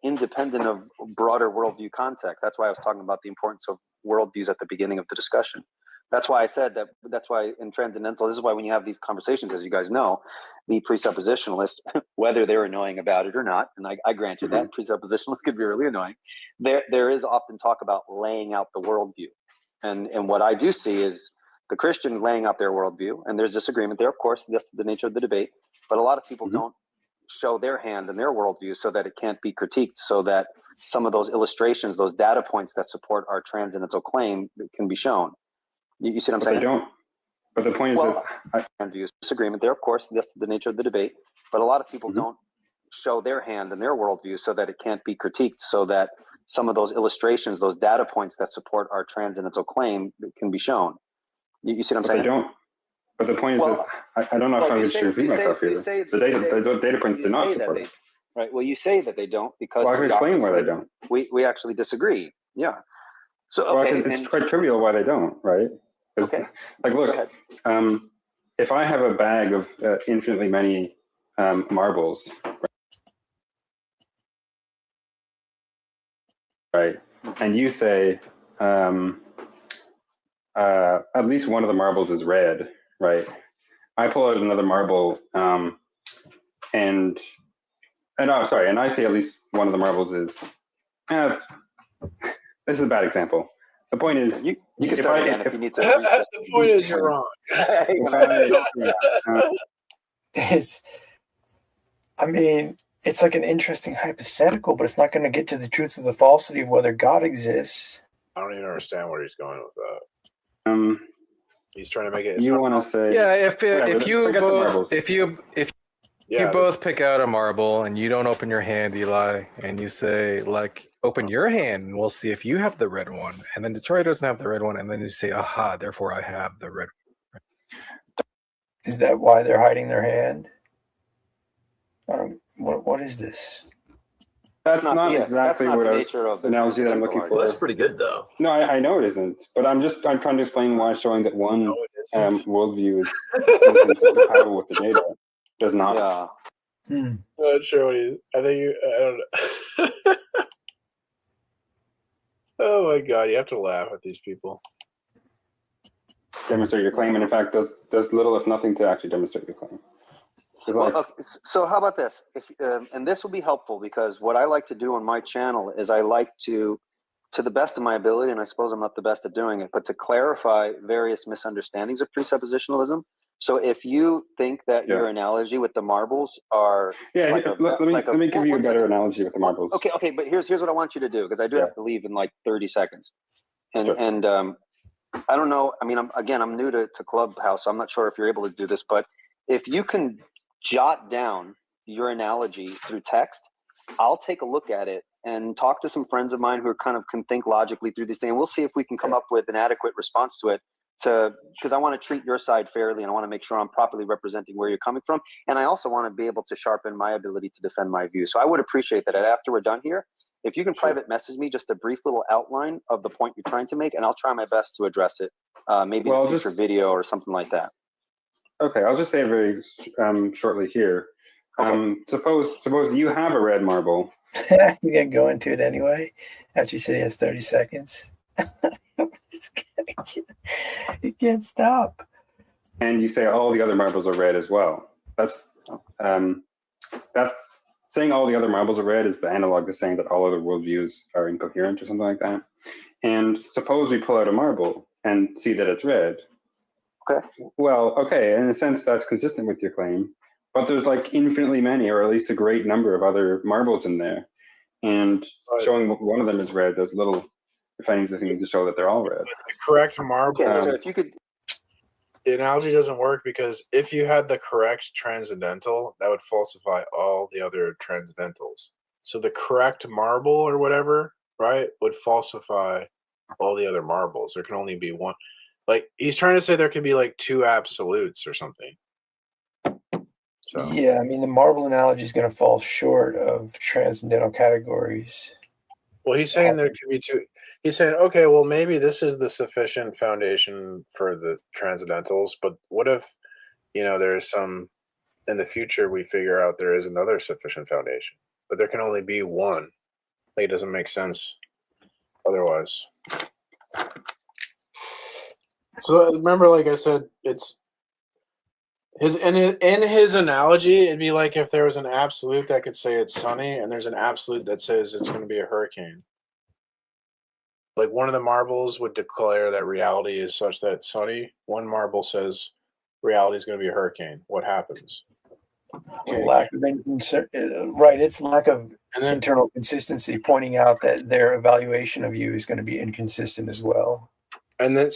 independent of broader worldview context. That's why I was talking about the importance of worldviews at the beginning of the discussion. That's why I said that. That's why in transcendental, this is why when you have these conversations, as you guys know, the presuppositionalists, whether they're annoying about it or not, and I grant you that presuppositionalists could be really annoying. There is often talk about laying out the worldview, and what I do see is the Christian laying out their worldview, and there's disagreement there, of course. That's the nature of the debate. But a lot of people don't show their hand and their worldview so that it can't be critiqued, so that some of those illustrations, those data points that support our transcendental claim can be shown. You see what I'm saying? They don't. But the point is that there's disagreement there, of course. That's the nature of the debate. But a lot of people don't show their hand and their worldview so that it can't be critiqued, so that some of those illustrations, those data points that support our transcendental claim can be shown. You see what I'm saying? They don't. But the point is that I don't know if I'm going to repeat myself here. The data points do not support it. Right. Well, you say that they don't because I can explain why they don't. We actually disagree. Yeah. So okay, it's quite trivial why they don't, right? Okay. Like, look, if I have a bag of infinitely many marbles, right, and you say at least one of the marbles is red, right? I pull out another marble, and I say at least one of the marbles is. This is a bad example. The point is, you can start again if you need to. The point is, you're wrong. It's like an interesting hypothetical, but it's not going to get to the truth of the falsity of whether God exists. I don't even understand where he's going with that. He's trying to make it. You want to say? Yeah, if you both pick out a marble and you don't open your hand, Eli, and you say like, open your hand and we'll see if you have the red one, and then Detroit doesn't have the red one, and then you say, aha, therefore I have the red one. Is that why they're hiding their hand? What is this? That's not exactly what the analogy that I'm looking for. Well, that's pretty good, though. No, I know it isn't, but I'm trying to explain why showing that one worldview is compatible with the data does not. Yeah. I'm not sure what I don't know. Oh my God, you have to laugh at these people. Demonstrate your claim, and in fact, does little if nothing to actually demonstrate your claim. Well, okay, so how about this? And this will be helpful, because what I like to do on my channel is I like to the best of my ability, and I suppose I'm not the best at doing it, but to clarify various misunderstandings of presuppositionalism. So if you think that your analogy with the marbles are let me give you a better analogy with the marbles. Okay, but here's what I want you to do, because I do have to leave in like 30 seconds, and I don't know. I mean, I'm new to Clubhouse, so I'm not sure if you're able to do this, but if you can jot down your analogy through text, I'll take a look at it and talk to some friends of mine who can think logically through these things. And we'll see if we can come up with an adequate response to it, because I want to treat your side fairly, and I want to make sure I'm properly representing where you're coming from. And I also want to be able to sharpen my ability to defend my view. So I would appreciate that after we're done here, if you can private message me just a brief little outline of the point you're trying to make, and I'll try my best to address it, maybe in a future video or something like that. Okay, I'll just say very shortly here. Okay. Suppose you have a red marble. You're going to go into it anyway after you say he has 30 seconds. You can't stop. And you say all the other marbles are red as well. That's saying all the other marbles are red is the analog to saying that all other worldviews are incoherent or something like that. And suppose we pull out a marble and see that it's red. Okay. Well, okay, in a sense, that's consistent with your claim. But there's like infinitely many, or at least a great number of other marbles in there. And showing one of them is red, there's little, if anything, to show that they're all red. The correct marble. Okay, so if you could. The analogy doesn't work because if you had the correct transcendental, that would falsify all the other transcendentals. So the correct marble or whatever, right, would falsify all the other marbles. There can only be one. Like, he's trying to say there could be like two absolutes or something. So. Yeah, I mean, the marble analogy is going to fall short of transcendental categories. Well, he's saying there could be two. He's saying, okay, well, maybe this is the sufficient foundation for the transcendentals, but what if, there's some, in the future, we figure out there is another sufficient foundation, but there can only be one. Like, it doesn't make sense otherwise. So remember, like I said, it's in his analogy, it'd be like if there was an absolute that could say it's sunny, and there's an absolute that says it's going to be a hurricane. Like, one of the marbles would declare that reality is such that it's sunny. One marble says reality is going to be a hurricane. What happens? Okay. Right. It's lack of internal consistency, pointing out that their evaluation of you is going to be inconsistent as well. And then,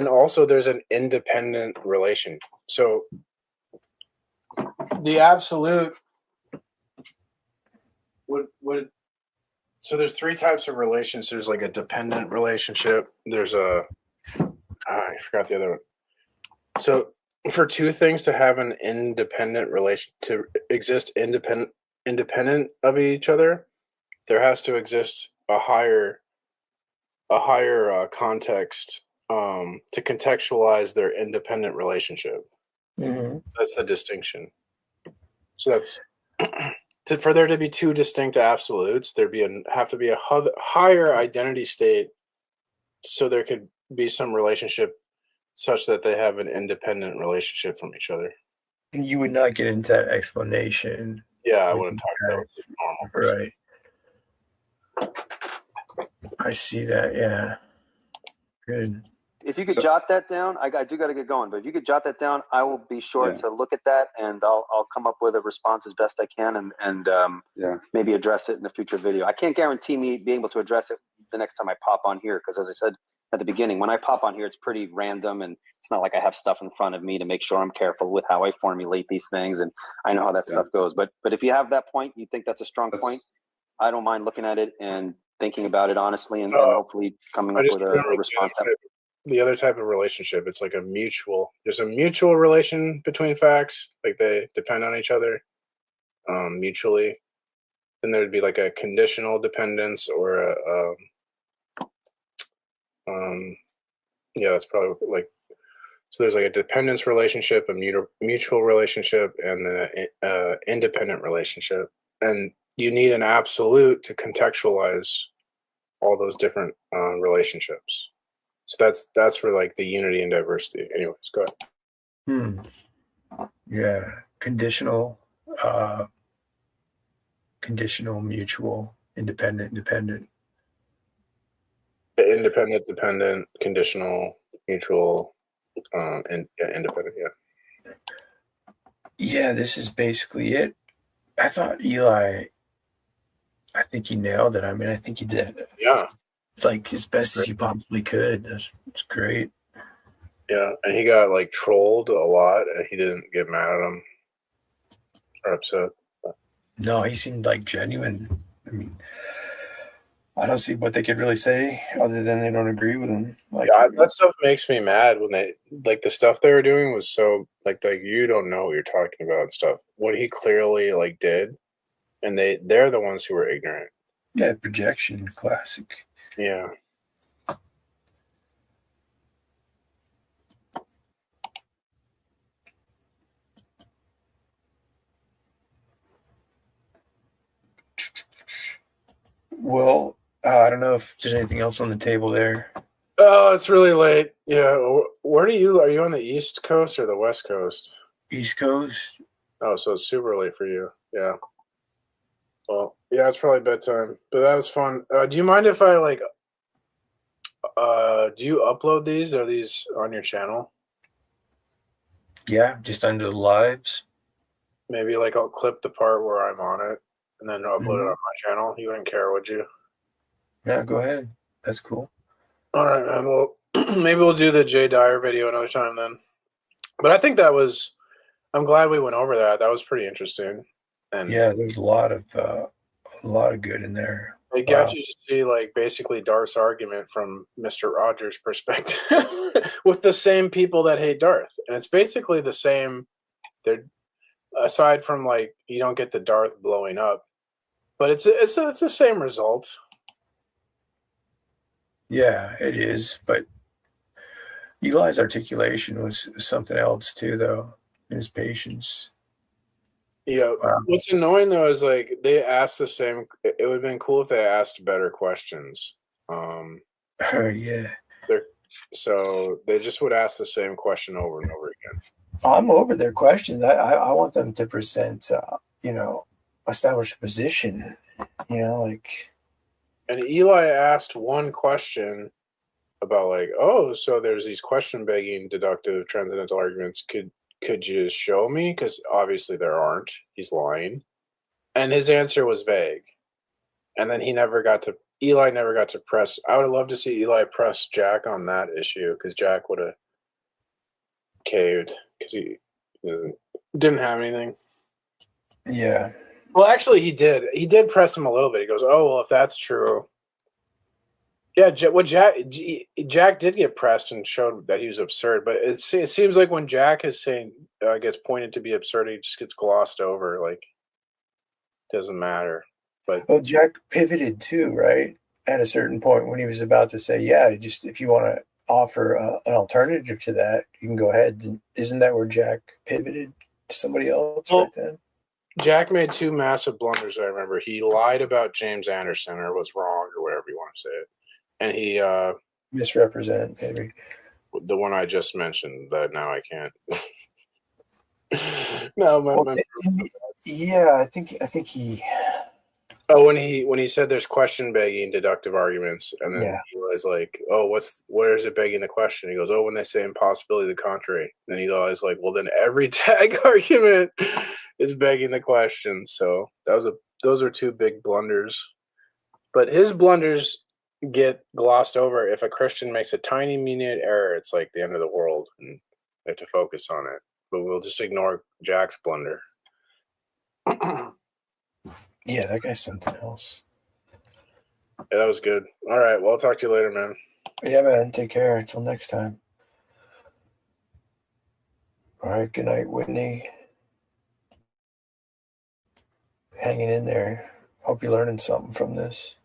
also there's an independent relation. So the absolute would so there's three types of relations. There's like a dependent relationship. There's I forgot the other one. So for two things to have an independent relation, to exist independent of each other, there has to exist a higher context to contextualize their independent relationship. Mm-hmm. That's the distinction. So that's for there to be two distinct absolutes, have to be a higher identity state, so there could be some relationship such that they have an independent relationship from each other. You would not get into that explanation. Yeah, I wouldn't talk about it normal person. Right. I see that. Yeah. Good. If you could jot that down, I do got to get going. But if you could jot that down, I will be sure to look at that, and I'll come up with a response as best I can, and maybe address it in a future video. I can't guarantee me being able to address it the next time I pop on here, because as I said at the beginning, when I pop on here, it's pretty random, and it's not like I have stuff in front of me to make sure I'm careful with how I formulate these things, and I know how that stuff goes. But if you have that point, you think that's a strong point, I don't mind looking at it and thinking about it honestly, and hopefully coming up with a response. The other type of relationship, it's like there's a mutual relation between facts, like they depend on each other mutually. Then there'd be like a conditional dependence, or that's probably like, so there's like a dependence relationship, a mutual relationship, and then an independent relationship. And you need an absolute to contextualize all those different relationships. So that's where like the unity and diversity. Anyways, go ahead. Yeah, conditional, mutual, independent, dependent. Independent, dependent, conditional, mutual, and independent. Yeah. Yeah, this is basically it. I thought Eli. I think he nailed it. I mean, I think he did. Yeah. It's like as best as you possibly could. It's great. Yeah, and he got like trolled a lot, and he didn't get mad at him or upset. No, he seemed like genuine. I mean, I don't see what they could really say other than they don't agree with him. Like, that stuff makes me mad when they like the stuff they were doing was so like you don't know what you're talking about and stuff. What he clearly like did, and they're the ones who were ignorant. Yeah, projection, classic. Yeah. Well, I don't know if there's anything else on the table there. Oh, it's really late. Yeah. Are you on the East Coast or the West Coast? East Coast. Oh, so it's super late for you. Yeah. Well, yeah, it's probably bedtime, but that was fun. Do you mind if I do you upload these? Are these on your channel? Yeah, just under the lives. Maybe like I'll clip the part where I'm on it and then upload it on my channel. You wouldn't care, would you? Yeah, go ahead. That's cool. All right, man. Well, maybe we'll do the Jay Dyer video another time then. But I think I'm glad we went over that. That was pretty interesting. And yeah, there's a lot of good in there. It got you to see like basically Darth's argument from Mr. Rogers' perspective with the same people that hate Darth. And it's basically the same. They're aside from like you don't get the Darth blowing up, but it's the same result. Yeah, it is. But Eli's articulation was something else too, though, and his patience. Yeah. Wow. What's annoying though is like they asked the same. It would have been cool if they asked better questions. Yeah. So they just would ask the same question over and over again. I'm over their questions. I want them to present, establish a position. Like. And Eli asked one question about like, oh, so there's these question begging deductive transcendental arguments. Could you show me? Because obviously there aren't. He's lying. And his answer was vague. And then Eli never got to press. I would have loved to see Eli press Jack on that issue because Jack would have caved because he didn't have anything. Yeah. Well, actually, he did. He did press him a little bit. He goes, oh, well, if that's true. Yeah, Jack did get pressed and showed that he was absurd, but it seems like when Jack is saying gets pointed to be absurd, he just gets glossed over. Like, doesn't matter. But well, Jack pivoted too, right? At a certain point when he was about to say, "Yeah, just if you want to offer an alternative to that, you can go ahead." Isn't that where Jack pivoted to somebody else right then? Jack made two massive blunders. I remember he lied about James Anderson or was wrong or whatever you want to say it. And he misrepresent maybe the one I just mentioned that now I can't. No, yeah, I think he. Oh, when he said there's question begging deductive arguments, and then he was like, "Oh, where is it begging the question?" He goes, "Oh, when they say impossibility, the contrary." Then he was like, "Well, then every tag argument is begging the question." So those are two big blunders, but his blunders get glossed over. If a Christian makes a tiny minute error, it's like the end of the world, and they have to focus on it. But we'll just ignore Jack's blunder. Yeah, that guy's something else. Yeah, that was good. All right, well, I'll talk to you later, man. Yeah, man. Take care. Until next time. All right, good night, Whitney. Hanging in there. Hope you're learning something from this.